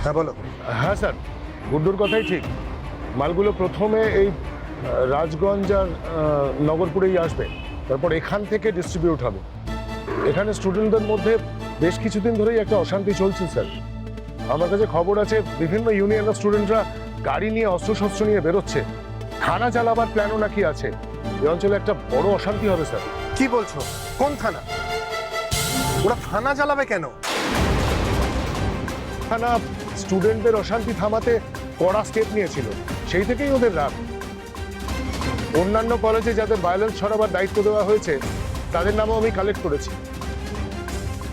হ্যাঁ বলো। হ্যাঁ স্যার, গুড্ডুর কথাই ঠিক। মালগুলো প্রথমে এই রাজগঞ্জ আর নগরপুরেই আসবে, তারপর এখান থেকে ডিস্ট্রিবিউট হবে। এখানে স্টুডেন্টদের মধ্যে বেশ কিছুদিন ধরেই একটা অশান্তি চলছে স্যার। আমার কাছে খবর আছে বিভিন্ন ইউনিয়নের স্টুডেন্টরা গাড়ি নিয়ে অস্ত্রশস্ত্র নিয়ে বেরোচ্ছে, থানা চালাবার প্ল্যানও নাকি আছে। এই অঞ্চলে একটা বড় অশান্তি হবে স্যার। কি বলছো? কোন থানা? ওরা থানা জ্বালাবে কেন? থানা স্টুডেন্টদের অশান্তি থামাতে কড়া স্টেপ নিয়েছিল, সেই থেকেই ওদের রাগ। অন্যান্য কলেজে যাদের ভায়োলেন্স ছড়াবার দায়িত্ব দেওয়া হয়েছে তাদের নামও আমি কালেক্ট করেছি।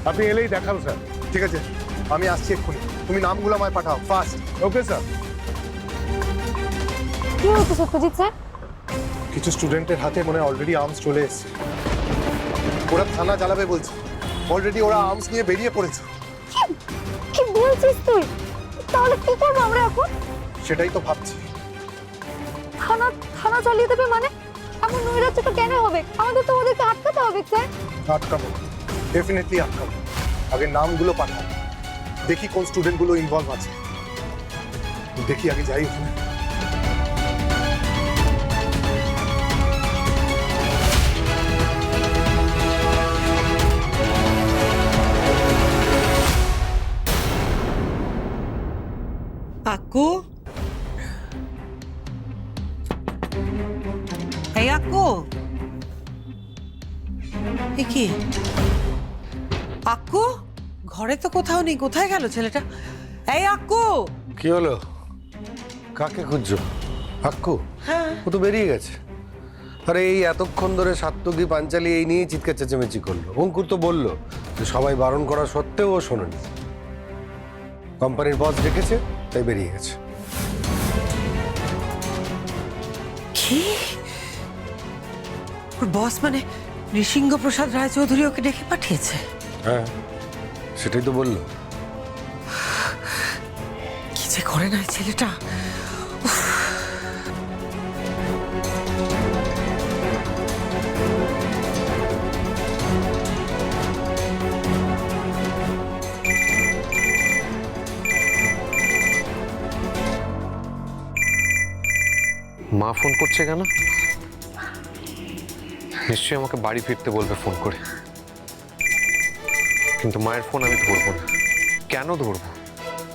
আপনি এলেই দেখান স্যার। ঠিক আছে, আমি আসছি এক্ষুনি। তুমি নামগুলো আমায় পাঠাও ফাস্ট। Okay sir. কি হয়েছে সত্যজিৎ স্যার? কিছু স্টুডেন্টের হাতে মনে হয় অলরেডি আর্মস চলে এসেছে। ওরা থানা জ্বালাবে বলছে। অলরেডি ওরা আর্মস নিয়ে বেরিয়ে পড়েছে। কি বলছিস তুই? তাহলে কি করবো আমরা এখন? সেটাই তো ভাবছি। থানা থানা চালিয়ে দেবে মানে? এমন নৈরাজ্যটা কেন হবে? আমাদের তো ওদেরকে আটকাতে হবে স্যার। আটকাবো, ডেফিনেটলি আটকাবো। আগে নামগুলো পাঠাও, দেখি কোন স্টুডেন্টগুলো ইনভলভ আছে। দেখি আগে যাই ওখানে। আক্কু, এই আক্কু, এ কি? আক্কু ঘরে তো কোথাও নেই, কোথায় গেল ছেলেটা? এই আক্কু। কি হলো? কাকে খুঁজছো? হাক্কু? হ্যাঁ। ও তো বেরিয়ে গেছে। আরে এই এতক্ষণ ধরে সাত্তকী পাঞ্চালি এই নিয়ে চিৎকার চেঁচামেচি করলো। অঙ্কুর তো বললো যে সবাই বারণ করা সত্ত্বেও ও শোনেনি। কোম্পানির বস ডেকেছে তাই বেরিয়ে গেছে। কি? ওর বস মানে নৃসিংহ প্রসাদ রায়চৌধুরী ওকে ডেকে পাঠিয়েছে? হ্যাঁ, সেটাই তো বললো। কি যে করে না ছেলেটা। মা ফোন করছে কেন? নিশ্চয়ই আমাকে বাড়ি ফিরতে বলবে ফোন করে, কিন্তু মায়ের ফোন আমি ধরবো না। কেন ধরবো?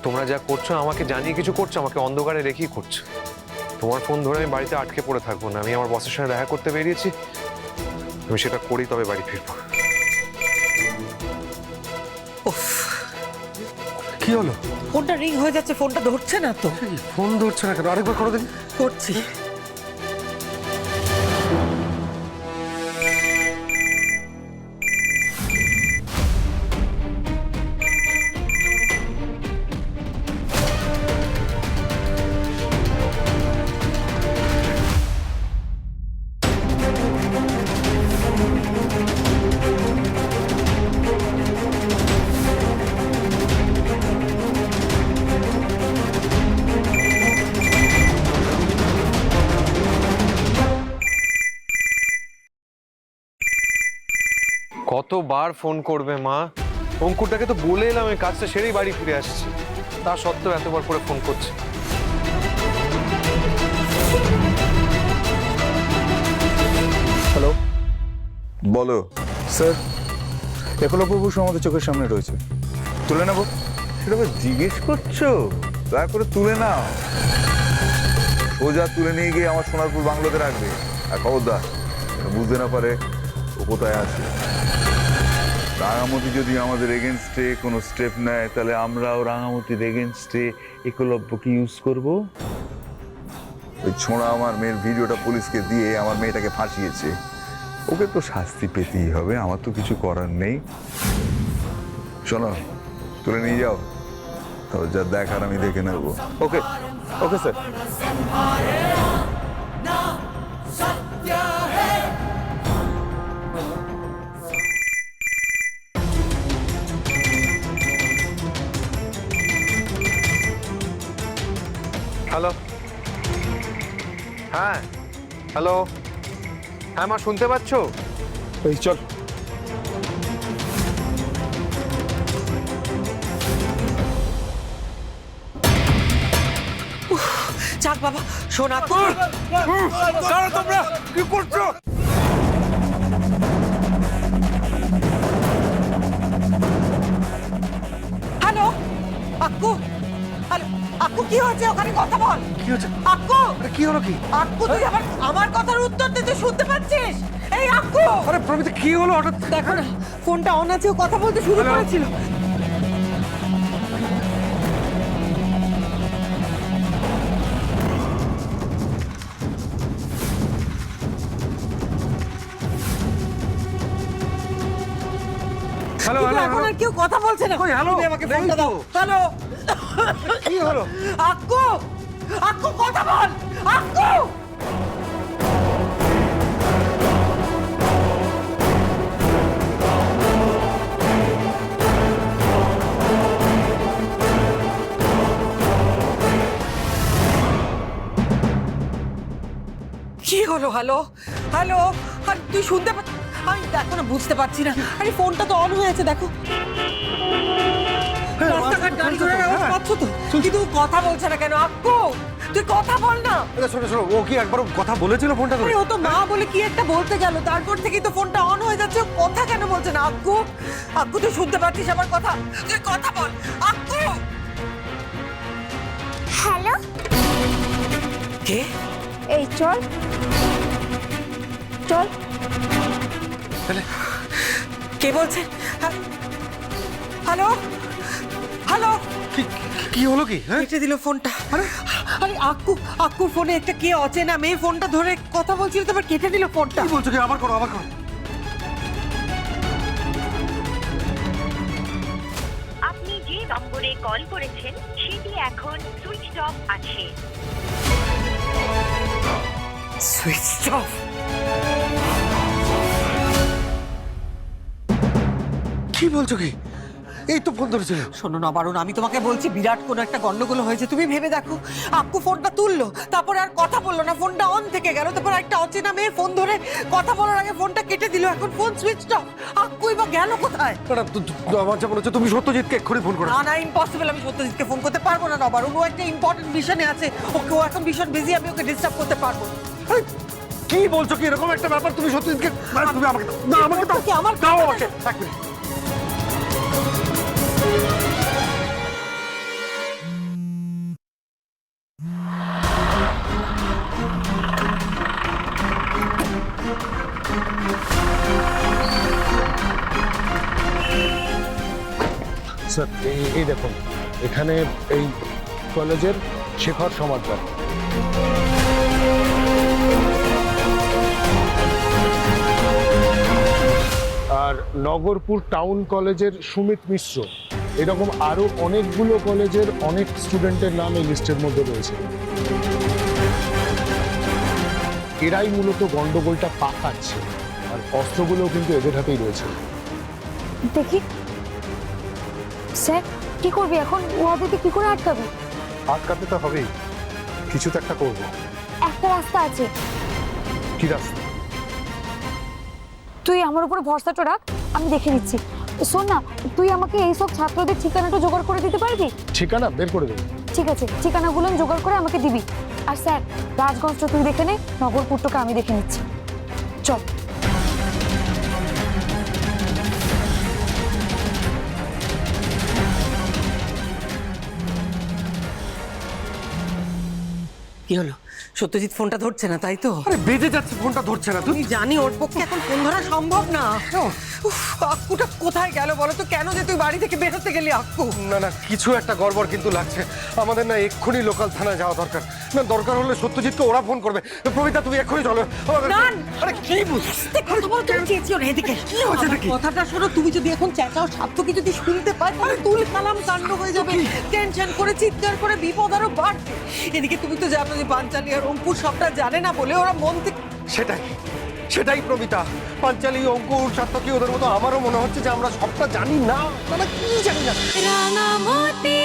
তোমরা যা করছো আমাকে জানিয়ে কিছু করছো, আমাকে অন্ধকারে রেখেই করছো। তোমার ফোন ধরে আমি বাড়িতে আটকে পড়ে থাকবো না। আমি আমার বসের সঙ্গে দেখা করতে বেরিয়েছি, আমি সেটা করেই তবে বাড়ি ফিরবো। উফ, কি হলো? ফোনটা রিং হয়ে যাচ্ছে, ফোনটা ধরছে না তো। ফোন ধরছে না কেন? আরেকবার করো দেখি। করছি। কতবার ফোন করবে মা? অঙ্কুরটাকে তো বলে এলাম আমি কাজটা সেরেই বাড়ি ফিরে আসছি, তা সত্ত্বেও এতবার করে ফোন করছে। হ্যালো, বলো স্যার। একলব্য বসু আমাদের চোখের সামনে রয়েছে, তুলে নেব? সেটা আবার জিজ্ঞেস করছো? দয়া করে তুলে নাও, সোজা তুলে নিয়ে গিয়ে আমার সোনারপুর বাংলোতে রাখবে। আর খবরদার বুঝতে না পারে ও কোথায় আছে। রাঙামতি যদি আমাদের এগেনস্টে কোনো স্টেপ নেয় তাহলে আমরাও রাঙামতির এগেনস্টে একলব্যকে ইউজ করব। ওই ছোঁড়া আমার মেয়ের ভিডিওটা পুলিশকে দিয়ে আমার মেয়েটাকে ফাঁসিয়েছে, ওকে তো শাস্তি পেতেই হবে, আমার তো কিছু করার নেই। শোনো, তুলে নিয়ে যাও, তবে যা দেখার আমি দেখে নেব। ওকে ওকে স্যার। হ্যালো, হ্যাঁ হ্যালো, হ্যাঁ মা শুনতে পাচ্ছো? এই চল। যাক বাবা, শোন আকু। তোমরা কি করছো? হ্যালো আকু, হ্যালো আকু, কি হয়েছে ওখানে? কথা বল। কি হচ্ছে? আকু, কি হলো কি? আকু তুই আমার কথার উত্তর দে, তুই শুনতে পাচ্ছিস? এই আকু, আরে প্রমিতা কি হলো হঠাৎ? দেখো না ফোনটা অন আছে, ও কথা বলতে শুরু করেছিল। হ্যালো কিন্তু এখন আর কেউ কথা বলছে না। কই, হ্যালো? তুমি আমাকে নেই ফোনটা তো। দাও। হ্যালো কি হলো? আকু, আকু কথা বল। আকু, কি হলো? হ্যালো হ্যালো, আর তুই শুনতে পাচ্ছিস? আমি দেখো না, বুঝতে পারছি না। আরে ফোনটা তো অন হয়ে আছে, দেখো। রাস্তাঘাট গাড়ি ঘোড়ার আওয়াজ পাচ্ছ তো, কিন্তু ও কথা বলছে না কেন? আকু তুই কথা বল না। শোনো শোনো, ও কি একবার কথা বলেছিল ফোনটা ধরে? আরে ও তো মা বলে কি একটা বলতে গেল, তারপর থেকেই তো ফোনটা অন হয়ে যাচ্ছে। ও কথা কেন বলছে না? আকু, আকু তুই শুনতে পাচ্ছিস আমার কথা? তুই কথা বল আকু। হ্যালো, কে? এই চল চল। কে বলছে? হ্যালো হ্যালো, কি হলো কি? হ্যাঁ কেটে দিল ফোনটা। আরে আকু, আকুর ফোনে একটা কে অচেনা মেয়ে ফোনটা ধরে কথা বলছিল, তারপর কেটে দিল ফোনটা। কি বলছো কি? আবার করো, আবার করো। আপনি যে নম্বরে কল করেছেন সেটি এখন সুইচ অফ আছে। Switch off? কি বলছো কি? এই তো ফোন ধরেছিল। শোনো না বারণ, আমি তোমাকে বলছি বিরাট কোনো একটা গন্ডগোল হয়েছে। তুমি ভেবে দেখো, আক্কু ফোনটা তুললো, তারপরে আর কথা বললো না, ফোনটা অন থেকে গেল, তারপর একটা অচেনা মেয়ে ফোন ধরে কথা বলার আগে ফোনটা কেটে দিল, এখন ফোন সুইচ অফ। আক্কুই বা গেল কোথায়? ম্যাডাম, আমার যা মনে হচ্ছে তুমি সত্যজিৎকে এক্ষুনি ফোন করো। না না, ইম্পসিবল। আমি সত্যজিৎকে ফোন করতে পারবো না বারণ, ও একটা ইম্পর্টেন্ট মিশনে আছে। ওকে, ও এখন ভীষণ বিজি, আমি ওকে ডিস্টার্ব করতে পারবো না। আরে, কি বলছো কি? এরকম একটা ব্যাপার তুমি সত্যজিৎকে তুমি আমাকে দাও। না, আমাকে দাও। কি আমার দাও আমাকে। এক মিনিট। স্যার এই দেখুন, এখানে এই কলেজের শেখর সমাদ্দার। আর নগরপুর টাউন কলেজের সুমিত মিশ্র। এরকম আরো অনেকগুলো কলেজের অনেক স্টুডেন্টের নাম এই লিস্টের মধ্যে রয়েছে। এরাই মূলত গন্ডগোলটা পাকাচ্ছে, আর অস্ত্রগুলোও কিন্তু এদের হাতেই রয়েছে। দেখি স্যার, কি করবি এখন? ওদেরকে কি করে আটকাবি? আটকাতে তো হবেই, কিছু তো একটা করবো। একটা রাস্তা আছে। কি রাস্তা? তুই আমার উপরে ভরসাটা রাখ, আমি দেখে নিচ্ছি। শোন না, তুই আমাকে এইসব ছাত্রদের ঠিকানাটা জোগাড় করে দিতে পারবি? ঠিকানা বের করে দেবো। ঠিক আছে, ঠিকানাগুলো জোগাড় করে আমাকে দিবি। আর স্যার, রাজগঞ্জটা তুই দেখে নে, নগরপুরটাকে আমি দেখে নিচ্ছি। চল। কি হলো? সত্যজিৎ ফোনটা ধরছে না, তাই তো? আরে বেজে যাচ্ছে, ফোনটা ধরছে না। আমি জানি ওর পক্ষে এখন ফোন ধরা সম্ভব না। উফ, আক্কুটা কোথায় গেল বলো তো? কেন যে তুই বাড়ি থেকে বেরোতে গেলি আক্কু? না না, কিছু একটা গড়বড় কিন্তু লাগছে। আমাদের না এক্ষুনি লোকাল থানায় যাওয়া দরকার। না, দরকার হলে সত্যজিৎকে ওরা ফোন করবে। প্রমিতা, তুমি এক্ষুনি চলো। না, আরে কি বলছিস? কথা বল, তুমি চেঁচিও না, এদিকে কি হচ্ছে নাকি? কথাটা শোনো, তুমি যদি এখন চেঁচাও, সার্থকী যদি শুনতে পায়, তাহলে তুল কালাম কাণ্ড হয়ে যাবে। টেনশন করে, চিৎকার করে বিপদ আরো বাড়বে। এদিকে তুমি তো জানো যে পাঞ্চালি আর অঙ্কুর সবটা জানে না বলে ওরা মন থেকে। সেটাই প্রমিতা। পাঞ্চালি, অঙ্কুর, সার্থকী, ওদের মতো আমারও মনে হচ্ছে যে আমরা সবটা জানি না। কি জানি না। রাঙামতি